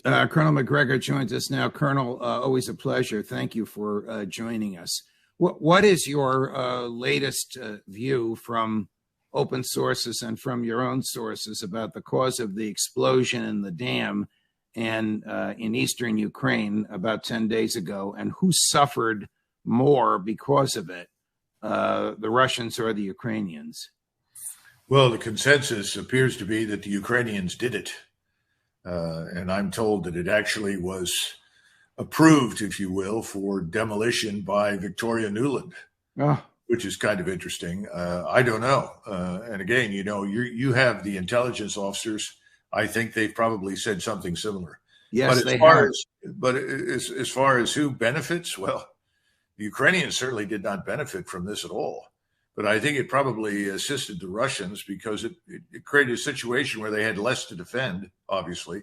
Colonel McGregor joins us now. Colonel, always a pleasure. Thank you for joining us. What is your latest view from open sources and from your own sources about the cause of the explosion in the dam and in eastern Ukraine about 10 days ago, and who suffered more because of it, the Russians or the Ukrainians? Well, the consensus appears to be that the Ukrainians did it. And I'm told that it actually was approved, if you will, for demolition by Victoria Nuland, which is kind of interesting. I don't know. And again, you have the intelligence officers. I think they've probably said something similar. Yes, but as far as who benefits, well, the Ukrainians certainly did not benefit from this at all. But I think it probably assisted the Russians because it created a situation where they had less to defend, obviously,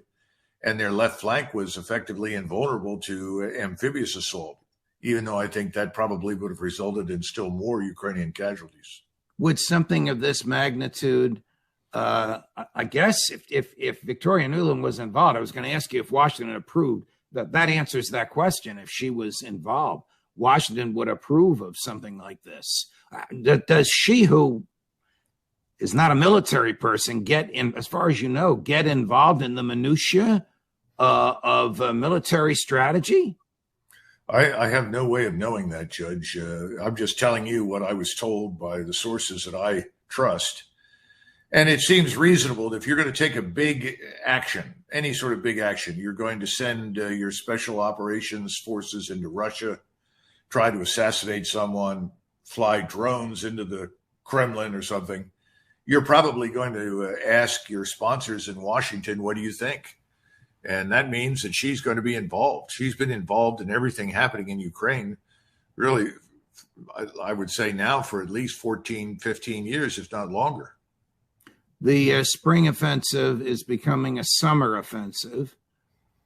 and their left flank was effectively invulnerable to amphibious assault, even though I think that probably would have resulted in still more Ukrainian casualties. Would something of this magnitude, I guess, if Victoria Nuland was involved, I was going to ask you if Washington approved. That answers that question. If she was involved, Washington would approve of something like this. Does she, who is not a military person, get in, as far as you know, get involved in the minutiae of military strategy? I have no way of knowing that, Judge. I'm just telling you what I was told by the sources that I trust. And it seems reasonable that if you're going to take a big action, any sort of big action, you're going to send your special operations forces into Russia, try to assassinate someone, fly drones into the Kremlin or something, you're probably going to ask your sponsors in Washington, what do you think? And that means that she's going to be involved. She's been involved in everything happening in Ukraine, really, I would say now for at least 14, 15 years, if not longer. The spring offensive is becoming a summer offensive.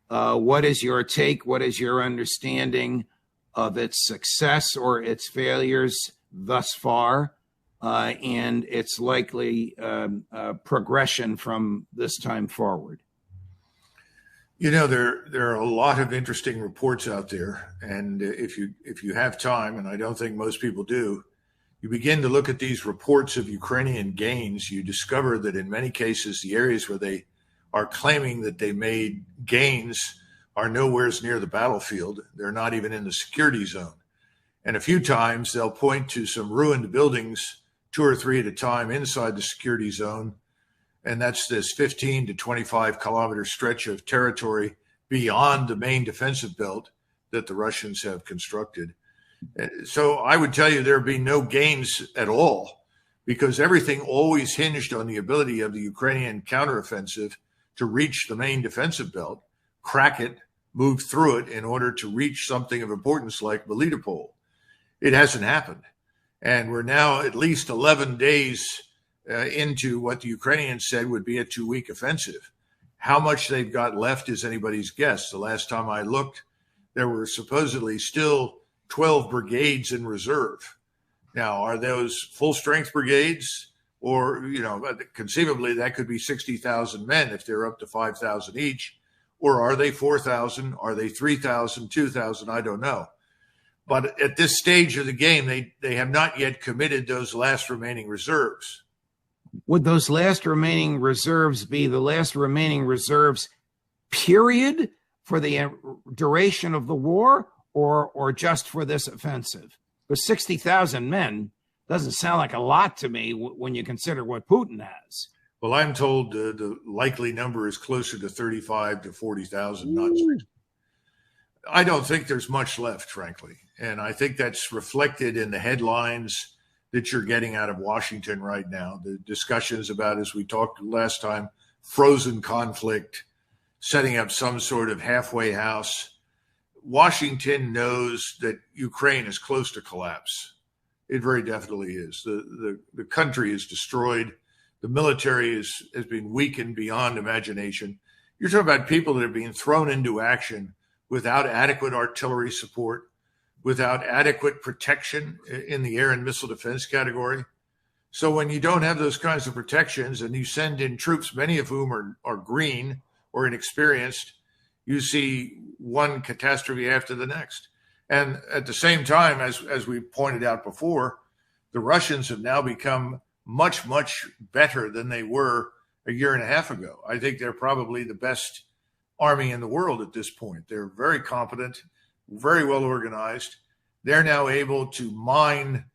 What is your take? What is your understanding of its success or its failures thus far, and its likely progression from this time forward? There are a lot of interesting reports out there, and if you have time, and I don't think most people do, you begin to look at these reports of Ukrainian gains, you discover that in many cases, the areas where they are claiming that they made gains are nowhere near the battlefield. They're not even in the security zone. And a few times they'll point to some ruined buildings, 2 or 3 at a time inside the security zone. And that's this 15 to 25 kilometer stretch of territory beyond the main defensive belt that the Russians have constructed. So I would tell you there would be no gains at all because everything always hinged on the ability of the Ukrainian counteroffensive to reach the main defensive belt, crack it, move through it in order to reach something of importance like Melitopol. It hasn't happened. And we're now at least 11 days into what the Ukrainians said would be a 2-week offensive. How much they've got left is anybody's guess. The last time I looked, there were supposedly still 12 brigades in reserve. Now, are those full-strength brigades? Or, conceivably that could be 60,000 men if they're up to 5,000 each. Or are they 4,000? Are they 3,000, 2,000? I don't know. But at this stage of the game, they have not yet committed those last remaining reserves. Would those last remaining reserves be the last remaining reserves, period, for the duration of the war, or just for this offensive? Because 60,000 men doesn't sound like a lot to me when you consider what Putin has. Well, I'm told the likely number is closer to 35 to 40,000, not 60. I don't think there's much left, frankly. And I think that's reflected in the headlines that you're getting out of Washington right now. The discussions about, as we talked last time, frozen conflict, setting up some sort of halfway house. Washington knows that Ukraine is close to collapse. It very definitely is. The country is destroyed. The military has been weakened beyond imagination. You're talking about people that are being thrown into action without adequate artillery support, without adequate protection in the air and missile defense category. So when you don't have those kinds of protections and you send in troops, many of whom are green or inexperienced, you see one catastrophe after the next. And at the same time, as we pointed out before, the Russians have now become much, much better than they were a year and a half ago. I think they're probably the best army in the world at this point. They're very competent, very well organized. They're now able to mine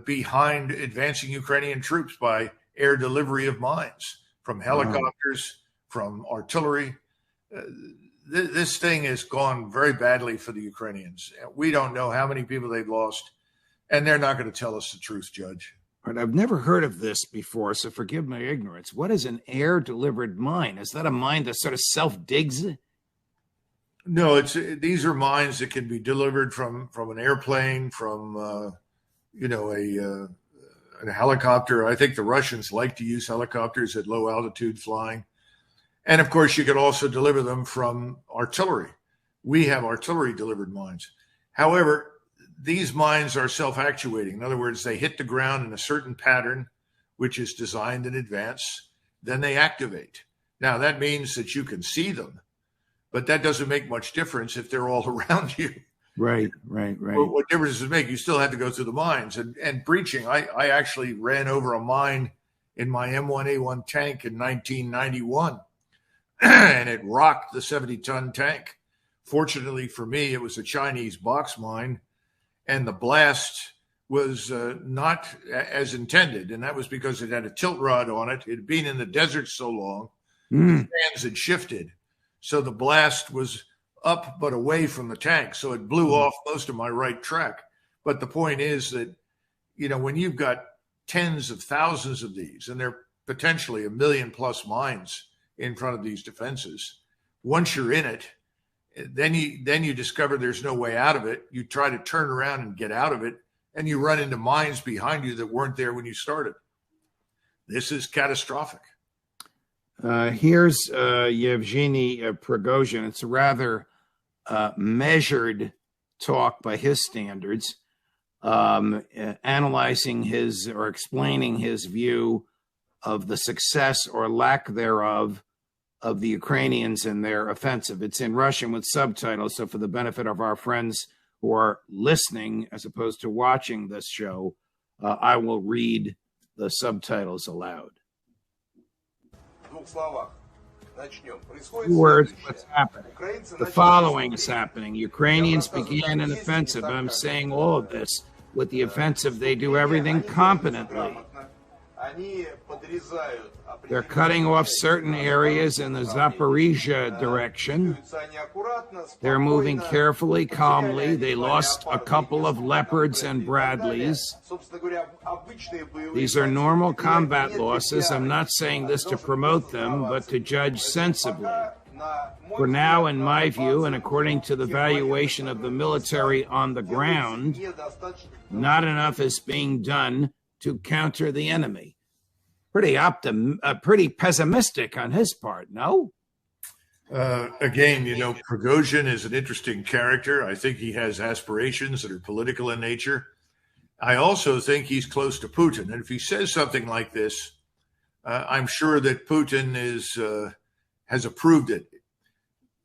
behind advancing Ukrainian troops by air delivery of mines from helicopters, from artillery. This thing has gone very badly for the Ukrainians. We don't know how many people they've lost, and they're not going to tell us the truth, Judge. But I've never heard of this before, so forgive my ignorance. What is an air-delivered mine? Is that a mine that sort of self-digs? No, these are mines that can be delivered from an airplane, from a helicopter. I think the Russians like to use helicopters at low altitude flying. And of course, you could also deliver them from artillery. We have artillery delivered mines. However, these mines are self-actuating. In other words, they hit the ground in a certain pattern, which is designed in advance. Then they activate. Now, that means that you can see them, but that doesn't make much difference if they're all around you. Right. What difference does it make? You still have to go through the mines. And breaching, I actually ran over a mine in my M1A1 tank in 1991, and it rocked the 70-ton tank. Fortunately for me, it was a Chinese box mine, and the blast was not as intended, and that was because it had a tilt rod on it. It had been in the desert so long, the sands had shifted, so the blast was up but away from the tank, so it blew off most of my right track. But the point is that, when you've got tens of thousands of these, and they're potentially 1 million plus mines in front of these defenses, once you're in it, then you discover there's no way out of it. You try to turn around and get out of it, and you run into mines behind you that weren't there when you started. This is catastrophic. Here's Yevgeny Prigozhin. It's a rather measured talk by his standards, analyzing or explaining his view of the success or lack thereof of the Ukrainians in their offensive. It's in Russian with subtitles, so for the benefit of our friends who are listening as opposed to watching this show, I will read the subtitles aloud. Words, what's happening? The following is happening. Ukrainians began an offensive. I'm saying all of this. With the offensive, they do everything competently. They're cutting off certain areas in the Zaporizhia direction. They're moving carefully, calmly. They lost a couple of Leopards and Bradleys. These are normal combat losses. I'm not saying this to promote them, but to judge sensibly. For now, in my view, and according to the valuation of the military on the ground, not enough is being done to counter the enemy. Pretty pessimistic on his part, no? Again, Prigozhin is an interesting character. I think he has aspirations that are political in nature. I also think he's close to Putin. And if he says something like this, I'm sure that Putin has approved it.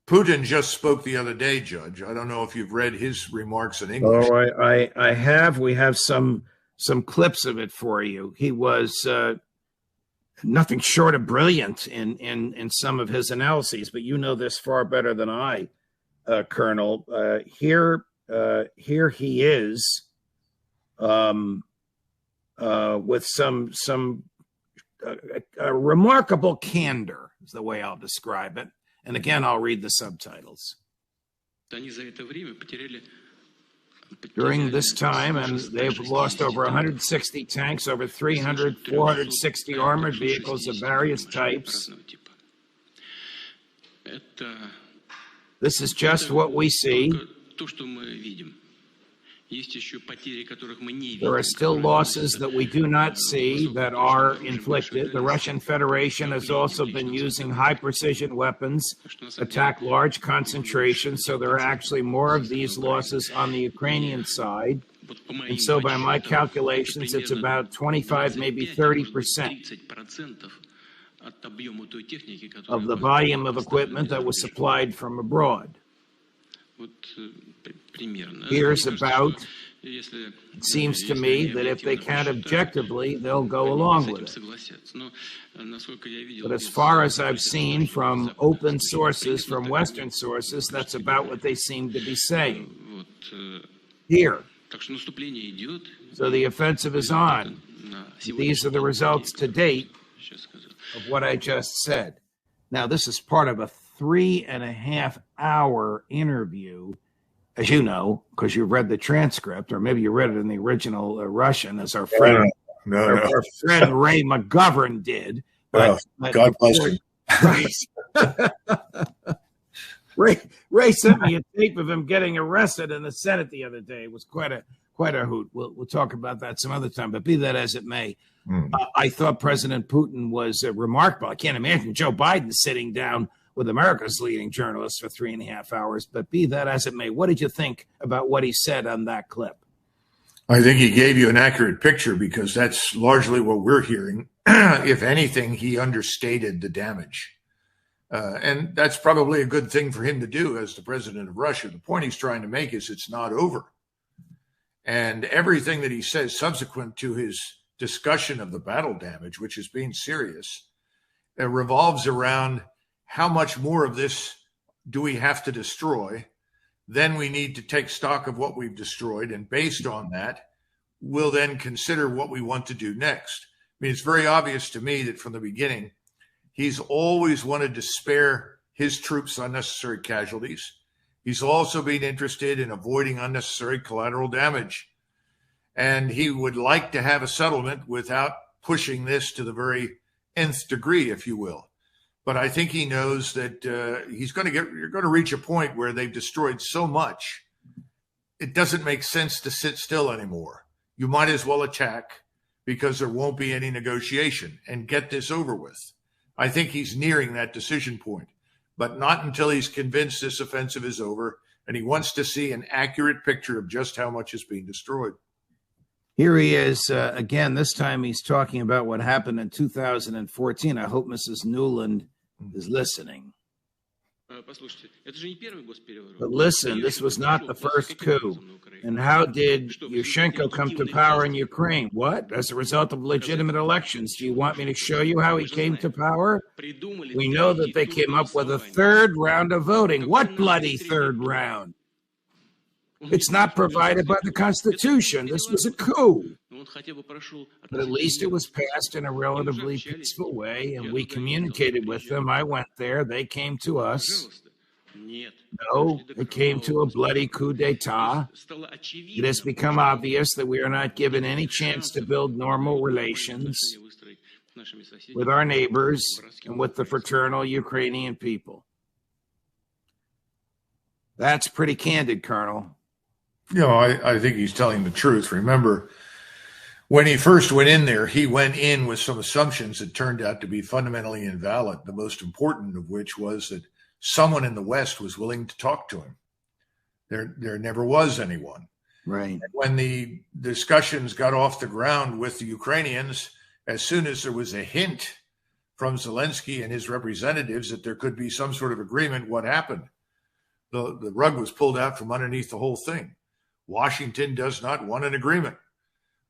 Putin just spoke the other day, Judge. I don't know if you've read his remarks in English. Oh, I have. We have some clips of it for you. He was nothing short of brilliant in some of his analyses, but you know this far better than I, Colonel. Here he is with some remarkable candor is the way I'll describe it. And again, I'll read the subtitles. During this time, and they've lost over 160 tanks, over 460 armored vehicles of various types. This is just what we see. There are still losses that we do not see that are inflicted. The Russian Federation has also been using high-precision weapons, attack large concentrations, so there are actually more of these losses on the Ukrainian side. And so by my calculations, it's about 25, maybe 30% of the volume of equipment that was supplied from abroad. Here's about, it seems to me that if they count objectively, they'll go along with it. But as far as I've seen from open sources, from Western sources, that's about what they seem to be saying. Here. So the offensive is on. These are the results to date of what I just said. Now, this is part of a 3.5-hour interview, as you know, because you've read the transcript, or maybe you read it in the original Russian, as our friend, our friend Ray McGovern did. But God bless him. Ray sent me a tape of him getting arrested in the Senate the other day. It was quite a hoot. We'll talk about that some other time. But be that as it may, I thought President Putin was remarkable. I can't imagine Joe Biden sitting down with America's leading journalist for 3.5 hours. But be that as it may, what did you think about what he said on that clip? I think he gave you an accurate picture, because that's largely what we're hearing. If anything, he understated the damage. And that's probably a good thing for him to do as the president of Russia. The point he's trying to make is it's not over. And everything that he says subsequent to his discussion of the battle damage, which is being serious, revolves around how much more of this do we have to destroy. Then we need to take stock of what we've destroyed. And based on that, we'll then consider what we want to do next. I mean, it's very obvious to me that from the beginning, he's always wanted to spare his troops unnecessary casualties. He's also been interested in avoiding unnecessary collateral damage. And he would like to have a settlement without pushing this to the very nth degree, if you will. But I think he knows that you're going to reach a point where they've destroyed so much, it doesn't make sense to sit still anymore. You might as well attack, because there won't be any negotiation, and get this over with. I think he's nearing that decision point, but not until he's convinced this offensive is over, and he wants to see an accurate picture of just how much is being destroyed. Here he is again. This time he's talking about what happened in 2014. I hope Mrs. Newland is listening. But listen, this was not the first coup. And how did Yushchenko come to power in Ukraine? What? As a result of legitimate elections. Do you want me to show you how he came to power? We know that they came up with a third round of voting. What bloody third round? It's not provided by the Constitution. This was a coup. But at least it was passed in a relatively peaceful way, and we communicated with them. I went there. They came to us. No, it came to a bloody coup d'etat. It has become obvious that we are not given any chance to build normal relations with our neighbors and with the fraternal Ukrainian people. That's pretty candid, Colonel. You know, I think he's telling the truth. Remember, when he first went in there, he went in with some assumptions that turned out to be fundamentally invalid, the most important of which was that someone in the West was willing to talk to him. There never was anyone. Right. And when the discussions got off the ground with the Ukrainians, as soon as there was a hint from Zelensky and his representatives that there could be some sort of agreement, what happened? The rug was pulled out from underneath the whole thing. Washington does not want an agreement.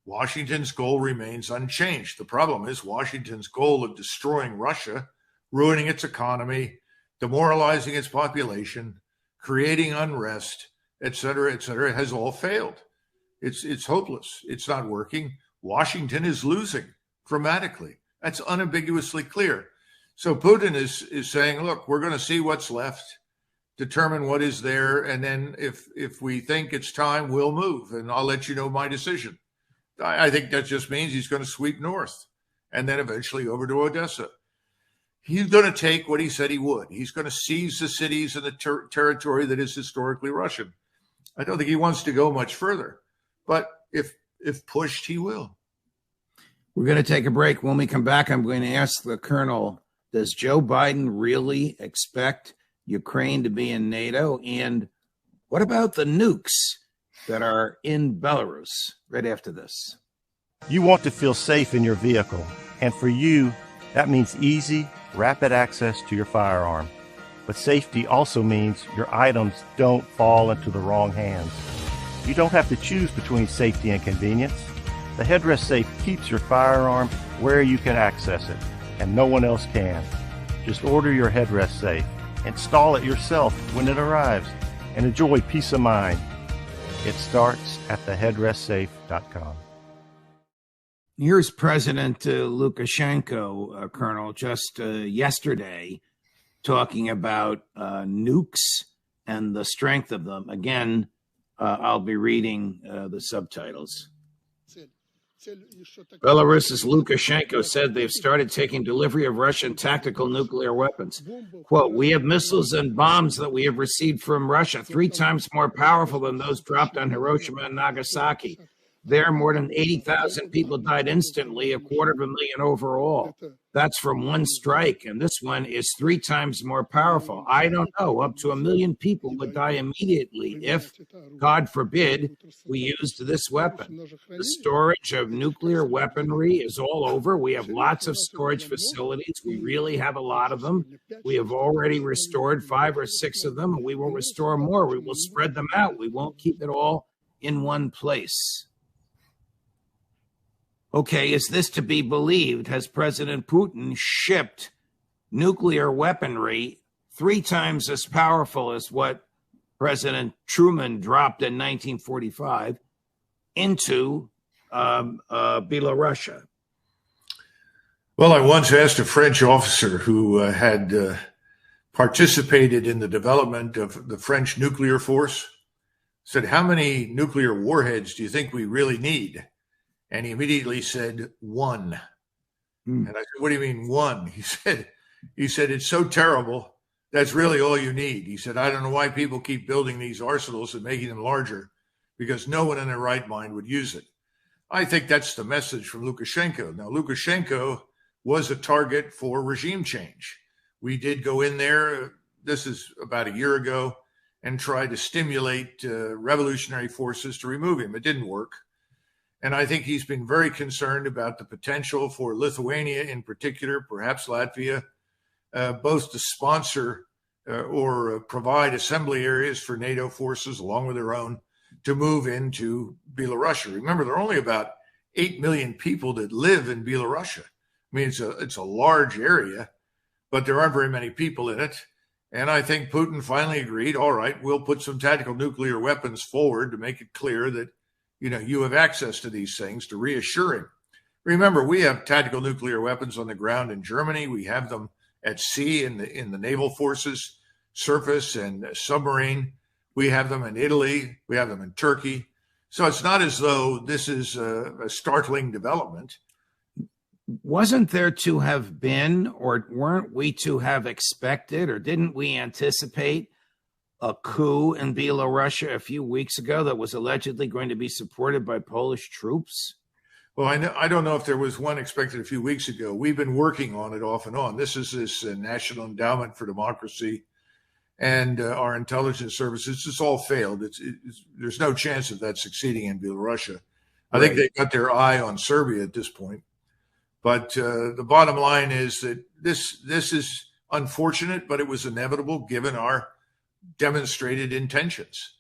Washington's goal remains unchanged. The problem is Washington's goal of destroying Russia, ruining its economy, demoralizing its population, creating unrest, et cetera, has all failed. It's hopeless. It's not working. Washington is losing dramatically. That's unambiguously clear. So Putin is saying, look, we're going to see what's left, determine what is there, and then if we think it's time, we'll move, and I'll let you know my decision. I think that just means he's going to sweep north and then eventually over to Odessa. He's going to take what he said he would. He's going to seize the cities and the territory that is historically Russian. I don't think he wants to go much further, but if pushed, he will. We're going to take a break. When we come back, I'm going to ask the Colonel, does Joe Biden really expect Ukraine to be in NATO? And what about the nukes that are in Belarus? Right after this. You want to feel safe in your vehicle. And for you, That means easy, rapid access to your firearm. But safety also means your items don't fall into the wrong hands. You don't have to choose between safety and convenience. The headrest safe keeps your firearm where you can access it, and no one else can. Just order your headrest safe, install it yourself when it arrives, and enjoy peace of mind. It starts at theheadrestsafe.com. Here's President Lukashenko, Colonel, just yesterday talking about nukes and the strength of them. Again, I'll be reading the subtitles. Belarus's Lukashenko said they've started taking delivery of Russian tactical nuclear weapons. Quote, "We have missiles and bombs that we have received from Russia, 3 times more powerful than those dropped on Hiroshima and Nagasaki. There, more than 80,000 people died instantly, 250,000 overall. That's from one strike, and this one is 3 times more powerful. I don't know, up to 1 million people would die immediately if, God forbid, we used this weapon. The storage of nuclear weaponry is all over. We have lots of storage facilities. We really have a lot of them. We have already restored 5 or 6 of them, and we will restore more. We will spread them out. We won't keep it all in one place." Okay, is this to be believed? Has President Putin shipped nuclear weaponry 3 times as powerful as what President Truman dropped in 1945 into Belarus? Well, I once asked a French officer who had participated in the development of the French nuclear force, said, "How many nuclear warheads do you think we really need?" And he immediately said, 1. And I said, "What do you mean 1? He said, "It's so terrible. That's really all you need." He said, "I don't know why people keep building these arsenals and making them larger, because no one in their right mind would use it." I think that's the message from Lukashenko. Now, Lukashenko was a target for regime change. We did go in there, this is about a year ago, and try to stimulate revolutionary forces to remove him. It didn't work. And I think he's been very concerned about the potential for Lithuania in particular, perhaps Latvia, both to sponsor or provide assembly areas for NATO forces along with their own to move into Belarus. Remember, there are only about 8 million people that live in Belarus. I mean, it's a large area, but there aren't very many people in it. And I think Putin finally agreed, all right, we'll put some tactical nuclear weapons forward to make it clear that you have access to these things, to reassure him. Remember, we have tactical nuclear weapons on the ground in Germany. We have them at sea in the naval forces, surface and submarine. We have them in Italy. We have them in Turkey. So it's not as though this is a startling development. Wasn't there to have been, or weren't we to have expected, or didn't we anticipate a coup in Belarus a few weeks ago that was allegedly going to be supported by Polish troops? Well, I don't know if there was one expected a few weeks ago. We've been working on it off and on. This is this National Endowment for Democracy and our intelligence services. It's all failed. There's no chance of that succeeding in Belarus. I think they got their eye on Serbia at this point. But the bottom line is that this is unfortunate, but it was inevitable given our demonstrated intentions.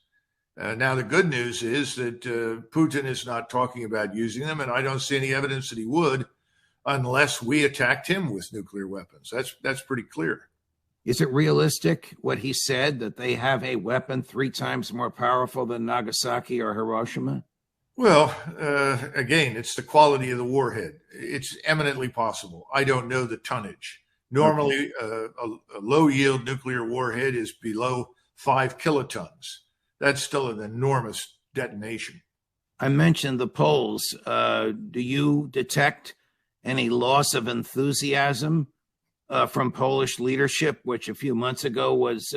Now, the good news is that Putin is not talking about using them, and I don't see any evidence that he would unless we attacked him with nuclear weapons. That's pretty clear. Is it realistic what he said, that they have a weapon 3 times more powerful than Nagasaki or Hiroshima? Well, again, it's the quality of the warhead. It's eminently possible. I don't know the tonnage. Normally, a low-yield nuclear warhead is below 5 kilotons. That's still an enormous detonation. I mentioned the Poles. Do you detect any loss of enthusiasm from Polish leadership, which a few months ago was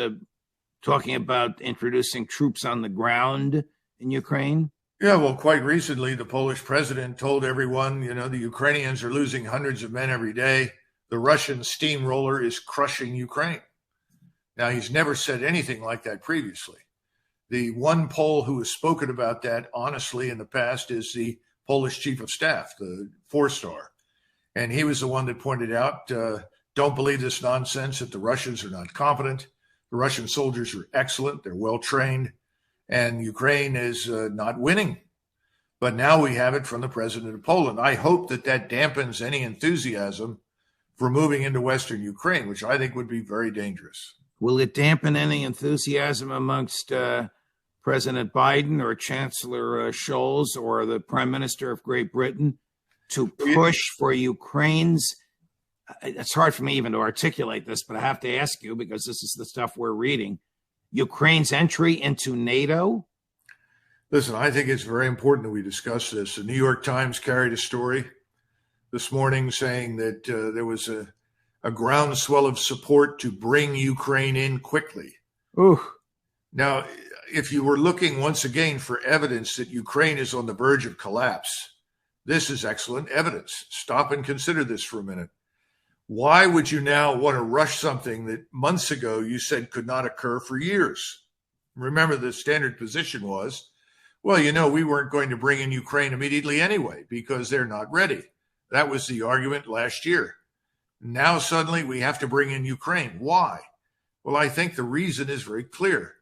talking about introducing troops on the ground in Ukraine? Yeah, well, quite recently, the Polish president told everyone, the Ukrainians are losing hundreds of men every day. The Russian steamroller is crushing Ukraine. Now, he's never said anything like that previously. The one Pole who has spoken about that honestly in the past is the Polish chief of staff, the 4-star. And he was the one that pointed out, don't believe this nonsense that the Russians are not competent. The Russian soldiers are excellent. They're well trained. And Ukraine is not winning. But now we have it from the president of Poland. I hope that that dampens any enthusiasm for moving into Western Ukraine, which I think would be very dangerous. Will it dampen any enthusiasm amongst President Biden or Chancellor Scholz or the Prime Minister of Great Britain to push for Ukraine's? It's hard for me even to articulate this, but I have to ask you because this is the stuff we're reading. Ukraine's entry into NATO? Listen, I think it's very important that we discuss this. The New York Times carried a story this morning saying that there was a groundswell of support to bring Ukraine in quickly. Ooh. Now, if you were looking once again for evidence that Ukraine is on the verge of collapse, this is excellent evidence. Stop and consider this for a minute. Why would you now want to rush something that months ago you said could not occur for years? Remember, the standard position was, well, we weren't going to bring in Ukraine immediately anyway because they're not ready. That was the argument last year. Now suddenly we have to bring in Ukraine. Why? Well, I think the reason is very clear.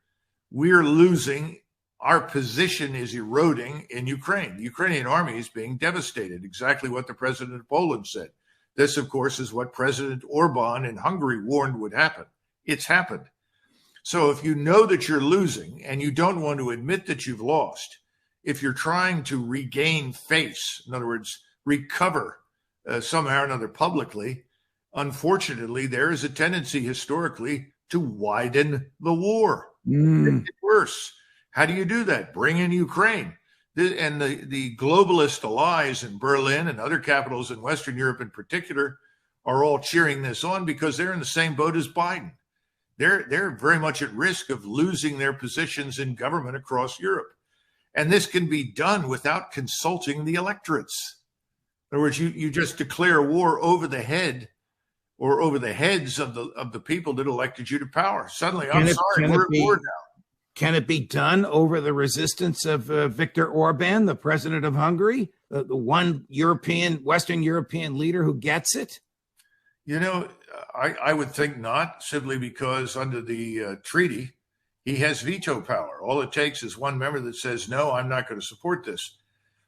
We're losing. Our position is eroding in Ukraine. The Ukrainian army is being devastated, exactly what the president of Poland said. This, of course, is what President Orban in Hungary warned would happen. It's happened. So if you know that you're losing and you don't want to admit that you've lost, if you're trying to regain face, in other words, recover somehow or another publicly, unfortunately, there is a tendency historically to widen the war. Make it worse. How do you do that? Bring in Ukraine. And the globalist allies in Berlin and other capitals in Western Europe in particular are all cheering this on because they're in the same boat as Biden. They're very much at risk of losing their positions in government across Europe. And this can be done without consulting the electorates. In other words, you just declare war over the head or over the heads of the people that elected you to power. Suddenly, we're at war now. Can it be done over the resistance of Viktor Orban, the president of Hungary, the one Western European leader who gets it? I would think not, simply because under the treaty, he has veto power. All it takes is one member that says, no, I'm not going to support this.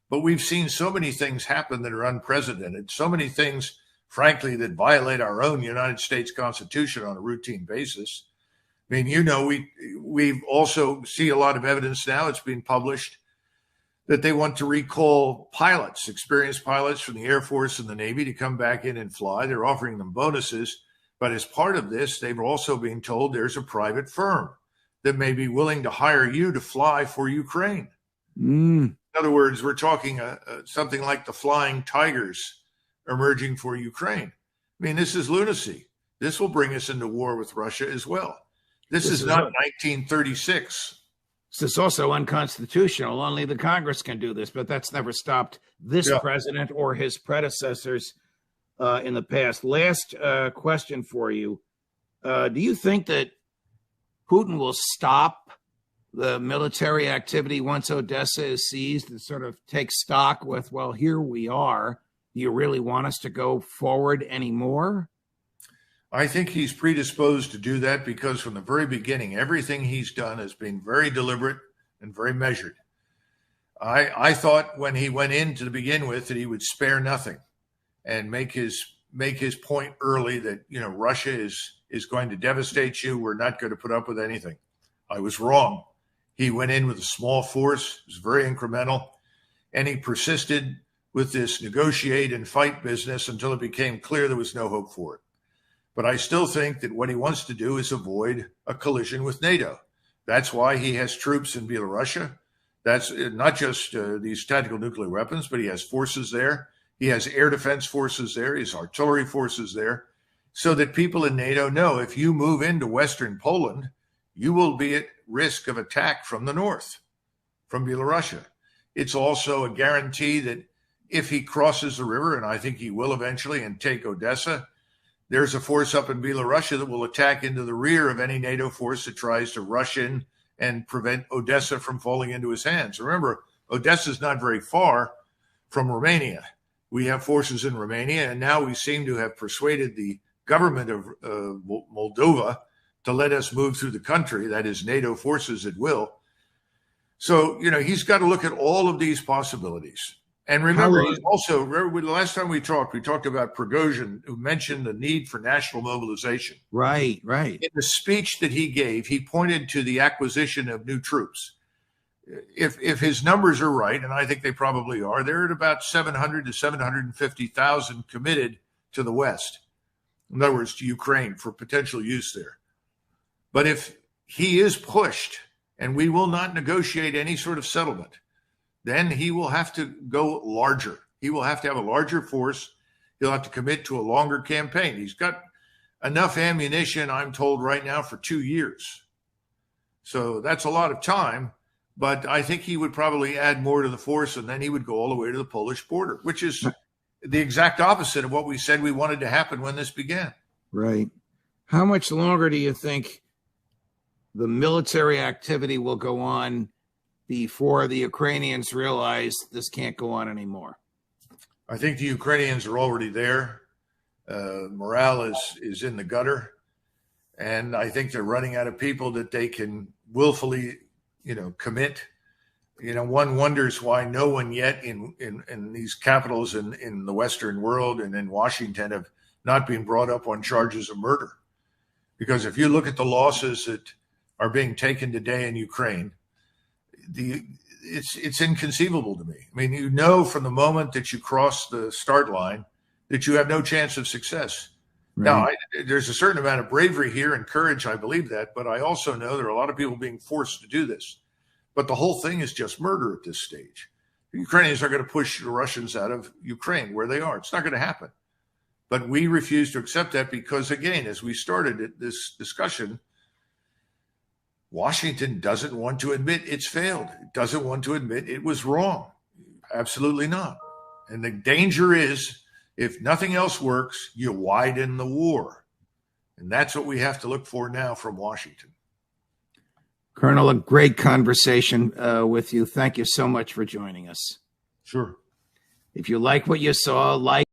But we've seen so many things happen that are unprecedented, so many things, frankly, that violate our own United States Constitution on a routine basis. I mean, we've also see a lot of evidence now, it's been published, that they want to recall pilots, experienced pilots from the Air Force and the Navy to come back in and fly. They're offering them bonuses. But as part of this, they've also been told there's a private firm that may be willing to hire you to fly for Ukraine. In other words, we're talking something like the Flying Tigers emerging for Ukraine. I mean, this is lunacy. This will bring us into war with Russia as well. This is not 1936. This is also unconstitutional. Only the Congress can do this, but that's never stopped this president or his predecessors in the past. Last question for you. Do you think that Putin will stop the military activity once Odessa is seized and sort of take stock with, well, here we are. Do you really want us to go forward anymore? I think he's predisposed to do that because from the very beginning, everything he's done has been very deliberate and very measured. I thought when he went in to begin with that he would spare nothing and make his point early that, Russia is going to devastate you. We're not going to put up with anything. I was wrong. He went in with a small force. It was very incremental. And he persisted with this negotiate and fight business until it became clear there was no hope for it. But I still think that what he wants to do is avoid a collision with NATO. That's why he has troops in Belarus. That's not just these tactical nuclear weapons, but he has forces there. He has air defense forces there. He has artillery forces there, so that people in NATO know if you move into Western Poland, you will be at risk of attack from the north, from Belarus. It's also a guarantee that if he crosses the river, and I think he will eventually, and take Odessa, there's a force up in Belarus that will attack into the rear of any NATO force that tries to rush in and prevent Odessa from falling into his hands. Remember, Odessa is not very far from Romania. We have forces in Romania, and now we seem to have persuaded the government of Moldova to let us move through the country. That is NATO forces at will. So, he's got to look at all of these possibilities. And remember, he's also, the last time we talked about Prigozhin, who mentioned the need for national mobilization. Right. In the speech that he gave, he pointed to the acquisition of new troops. If his numbers are right, and I think they probably are, they're at about 700 to 750,000 committed to the West. In other words, to Ukraine for potential use there. But if he is pushed and we will not negotiate any sort of settlement, then he will have to go larger. He will have to have a larger force. He'll have to commit to a longer campaign. He's got enough ammunition, I'm told right now, for 2 years. So that's a lot of time. But I think he would probably add more to the force, and then he would go all the way to the Polish border, which is the exact opposite of what we said we wanted to happen when this began. Right. How much longer do you think the military activity will go on before the Ukrainians realize this can't go on anymore? I think the Ukrainians are already there. Morale is in the gutter. And I think they're running out of people that they can willfully commit. One wonders why no one yet in these capitals in the Western world and in Washington have not been brought up on charges of murder. Because if you look at the losses that are being taken today in Ukraine, it's inconceivable to me. I mean, from the moment that you cross the start line that you have no chance of success. Right. Now, there's a certain amount of bravery here and courage. I believe that. But I also know there are a lot of people being forced to do this. But the whole thing is just murder at this stage. The Ukrainians are going to push the Russians out of Ukraine where they are. It's not going to happen. But we refuse to accept that because, again, as we started this discussion, Washington doesn't want to admit it's failed. It doesn't want to admit it was wrong. Absolutely not. And the danger is, if nothing else works, you widen the war. And that's what we have to look for now from Washington. Colonel, a great conversation with you. Thank you so much for joining us. Sure. If you like what you saw, like